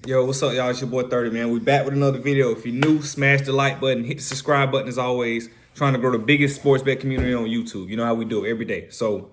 Yo, what's up, y'all? It's your boy 30, man. We back with another video. If you're new, smash the like button, hit the subscribe button as always. Trying to grow the biggest sports bet community on YouTube. You know how we do it every day. So,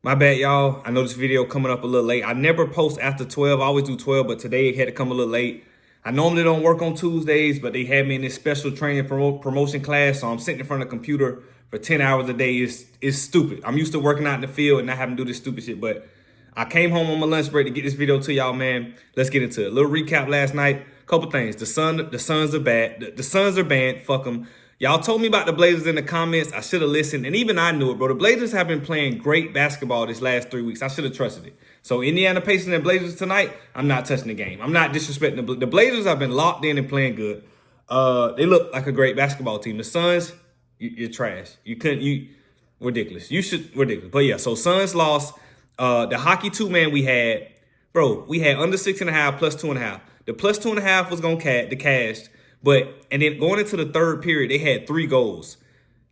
my bad, y'all. I know this video coming up a little late. I never post after 12. I always do 12, but today it had to come a little late. I normally don't work on Tuesdays, but they had me in this special training promotion class, so I'm sitting in front of a computer for 10 hours a day. It's stupid. I'm used to working out in the field and not having to do this stupid shit, but I came home on my lunch break to get this video to y'all, man. Let's get into it. A little recap last night. Couple things. The Suns are bad. The Suns are banned. Fuck them. Y'all told me about the Blazers in the comments. I should have listened, and even I knew it, bro. The Blazers have been playing great basketball this last 3 weeks. I should have trusted it. So Indiana Pacers and Blazers tonight, I'm not touching the game. I'm not disrespecting the Blazers. Have been locked in and playing good. They look like a great basketball team. The Suns, you're trash. Ridiculous. Ridiculous. But yeah, so Suns lost. The hockey two-man we had under 6.5 plus 2.5. The plus 2.5 was going to cash, and then going into the third period, they had 3 goals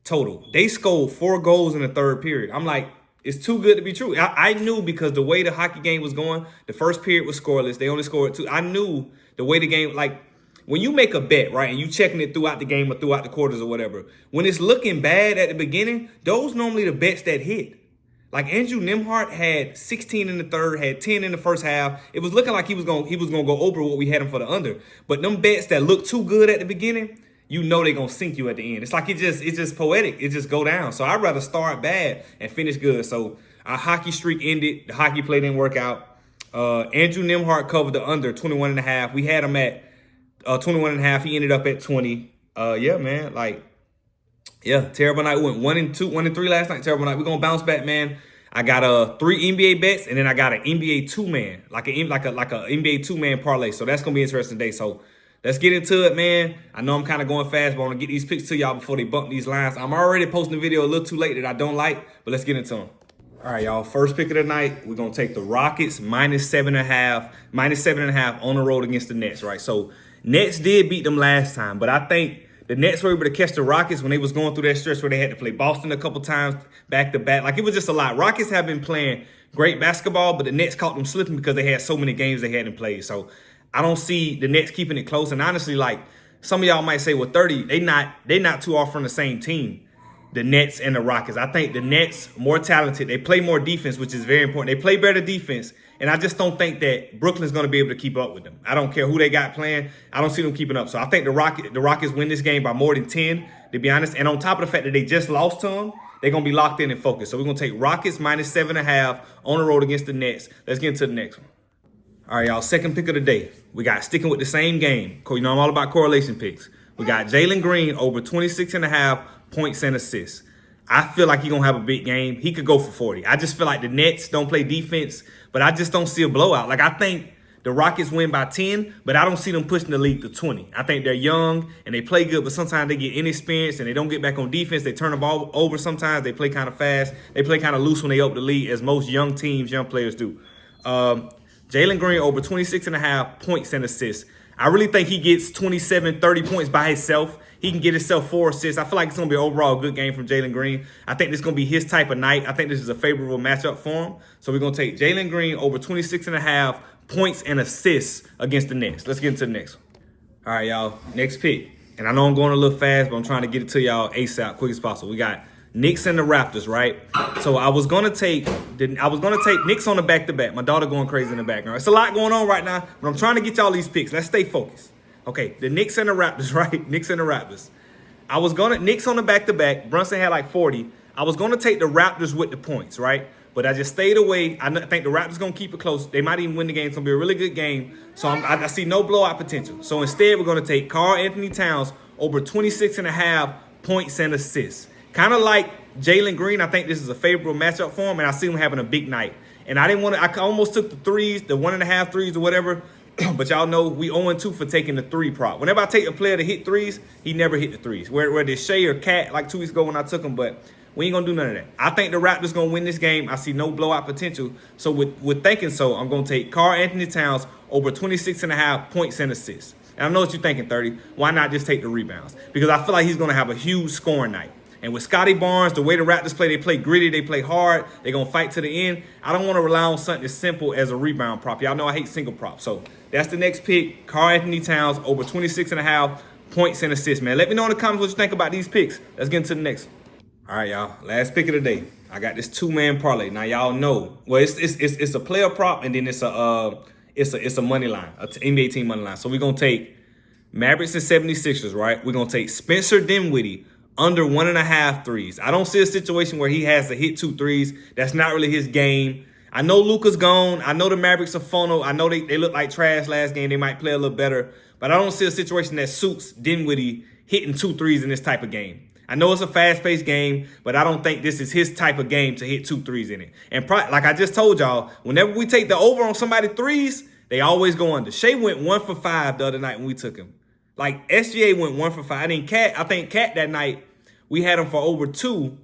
total. They scored 4 goals in the third period. I'm like, it's too good to be true. I knew because the way the hockey game was going, the first period was scoreless. They only scored 2. I knew the way the game, like, when you make a bet, right, and you checking it throughout the game or throughout the quarters or whatever, when it's looking bad at the beginning, those normally the bets that hit. Like Andrew Nembhard had 16 in the third, had 10 in the first half. It was looking like he was gonna go over what we had him for the under. But them bets that look too good at the beginning, you know they're gonna sink you at the end. It's like it's just poetic. It just go down. So I'd rather start bad and finish good. So our hockey streak ended. The hockey play didn't work out. Andrew Nembhard covered the under 21.5. We had him at 21.5. He ended up at 20. Yeah, man, yeah, terrible night. We went 1-3 last night. Terrible night. We're gonna bounce back, man. I got 3 NBA bets, and then I got an NBA two-man, like a NBA two-man parlay. So that's gonna be an interesting day. So let's get into it, man. I know I'm kind of going fast, but I want to get these picks to y'all before they bump these lines. I'm already posting the video a little too late that I don't like, but let's get into them. All right, y'all. First pick of the night, we're gonna take the Rockets -7.5 on the road against the Nets. Right. So Nets did beat them last time, but I think the Nets were able to catch the Rockets when they was going through that stretch where they had to play Boston a couple times back to back. Like, it was just a lot. Rockets have been playing great basketball, but the Nets caught them slipping because they had so many games they hadn't played. So I don't see the Nets keeping it close. And honestly, like, some of y'all might say, well, 30, they not too off from the same team, the Nets and the Rockets. I think the Nets more talented. They play more defense, which is very important. They play better defense. And I just don't think that Brooklyn's going to be able to keep up with them. I don't care who they got playing. I don't see them keeping up. So I think the Rockets win this game by more than 10, to be honest. And on top of the fact that they just lost to them, they're going to be locked in and focused. So we're going to take Rockets -7.5 on the road against the Nets. Let's get into the next one. All right, y'all. Second pick of the day. We got sticking with the same game. You know, I'm all about correlation picks. We got Jalen Green over 26.5 points and assists. I feel like he's going to have a big game. He could go for 40. I just feel like the Nets don't play defense, but I just don't see a blowout. Like, I think the Rockets win by 10, but I don't see them pushing the lead to 20. I think they're young and they play good, but sometimes they get inexperienced and they don't get back on defense. They turn the ball over sometimes. They play kind of fast. They play kind of loose when they open the lead, as most young teams, young players do. Jalen Green over 26.5 points and assists. I really think he gets 27, 30 points by himself. He can get himself 4 assists. I feel like it's going to be an overall good game from Jalen Green. I think this is going to be his type of night. I think this is a favorable matchup for him. So we're going to take Jalen Green over 26.5 points and assists against the Nets. Let's get into the next one. All right, y'all. Next pick. And I know I'm going a little fast, but I'm trying to get it to y'all ASAP, quick as possible. We got Knicks and the Raptors, right? So I was gonna take Knicks on the back-to-back. My daughter going crazy in the background. It's a lot going on right now, but I'm trying to get y'all these picks. Let's stay focused. Okay, the Knicks and the Raptors, right? Knicks and the Raptors. Knicks on the back-to-back. Brunson had like 40. I was gonna take the Raptors with the points, right? But I just stayed away. I think the Raptors gonna keep it close. They might even win the game. It's gonna be a really good game. So I see no blowout potential. So instead, we're gonna take Karl-Anthony Towns over 26.5 points and assists. Kind of like Jalen Green, I think this is a favorable matchup for him, and I see him having a big night. And I almost took the threes, the 1.5 threes or whatever, but y'all know we 0-2 for taking the 3 prop. Whenever I take a player to hit threes, he never hit the threes. Whether it's Shea or Cat, like 2 weeks ago when I took him, but we ain't going to do none of that. I think the Raptors going to win this game. I see no blowout potential. So with thinking so, I'm going to take Karl-Anthony Towns over 26.5 points and assists. And I know what you're thinking, 30. Why not just take the rebounds? Because I feel like he's going to have a huge scoring night. And with Scotty Barnes, the way the Raptors play, they play gritty, they play hard, they're going to fight to the end. I don't want to rely on something as simple as a rebound prop. Y'all know I hate single props. So That's the next pick. Karl-Anthony Towns over 26.5 points and assists, man. Let me know in the comments what you think about these picks. Let's get into the next one. All right, y'all. Last pick of the day. I got this 2-man parlay. Now y'all know. Well, it's a player prop and then it's a money line, an NBA team money line. So we're gonna take Mavericks and 76ers, right? We're gonna take Spencer Dinwiddie under 1.5 threes. I don't see a situation where he has to hit 2 threes. That's not really his game. I know Luka's gone. I know the Mavericks are funnel. I know they look like trash last game. They might play a little better. But I don't see a situation that suits Dinwiddie hitting 2 threes in this type of game. I know it's a fast-paced game, but I don't think this is his type of game to hit 2 threes in it. And like I just told y'all, whenever we take the over on somebody threes, they always go under. Shea went 1 for 5 the other night when we took him. Like, SGA went 1 for 5. I think Cat that night, we had him for over 2,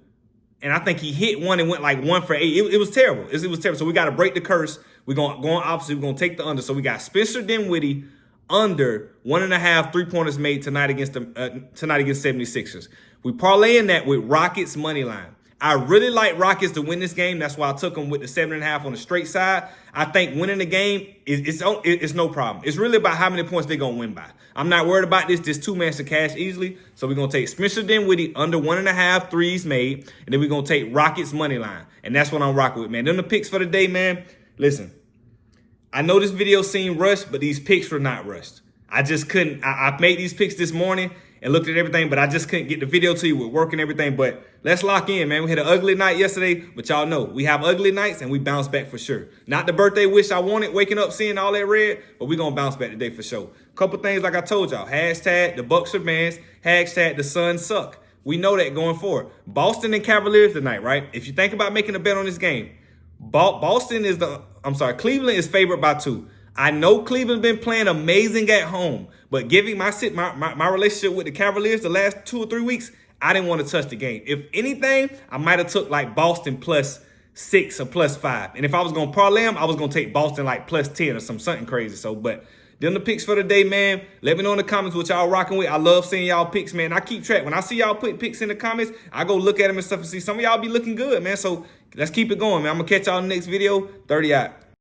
and I think he hit 1 and went like 1 for 8. It was terrible. It was terrible. So we got to break the curse. We're going to go on opposite. We're going to take the under. So we got Spencer Dinwiddie under 1.5 3-pointers made tonight against 76ers. We parlaying that with Rockets money line. I really like Rockets to win this game. That's why I took them with the 7.5 on the straight side. I think winning the game it's no problem. It's really about how many points they're gonna win by. I'm not worried about this. This 2-man to cash easily. So we're gonna take Spencer Dinwiddie under 1.5 threes made, and then we're gonna take Rockets money line. And that's what I'm rocking with, man. Them the picks for the day, man. Listen. I know this video seemed rushed, but these picks were not rushed. I just couldn't. I made these picks this morning and looked at everything, but I just couldn't get the video to you with work and everything. But let's lock in, man. We had an ugly night yesterday, but y'all know we have ugly nights and we bounce back for sure. Not the birthday wish I wanted, waking up seeing all that red, but we're going to bounce back today for sure. Couple things like I told y'all. Hashtag the Bucks are bans. Hashtag the Suns suck. We know that going forward. Boston and Cavaliers tonight, right? If you think about making a bet on this game, Cleveland is favored by 2. I know Cleveland been playing amazing at home, but giving my relationship with the Cavaliers the last 2 or 3 weeks, I didn't want to touch the game. If anything, I might have took like Boston +6 or +5. And if I was going to parlay them, I was going to take Boston like +10 or something crazy. So, but them the picks for the day, man. Let me know in the comments what y'all rocking with. I love seeing y'all picks, man. I keep track. When I see y'all put picks in the comments, I go look at them and stuff and see some of y'all be looking good, man. So let's keep it going, man. I'm going to catch y'all in the next video. 30 out.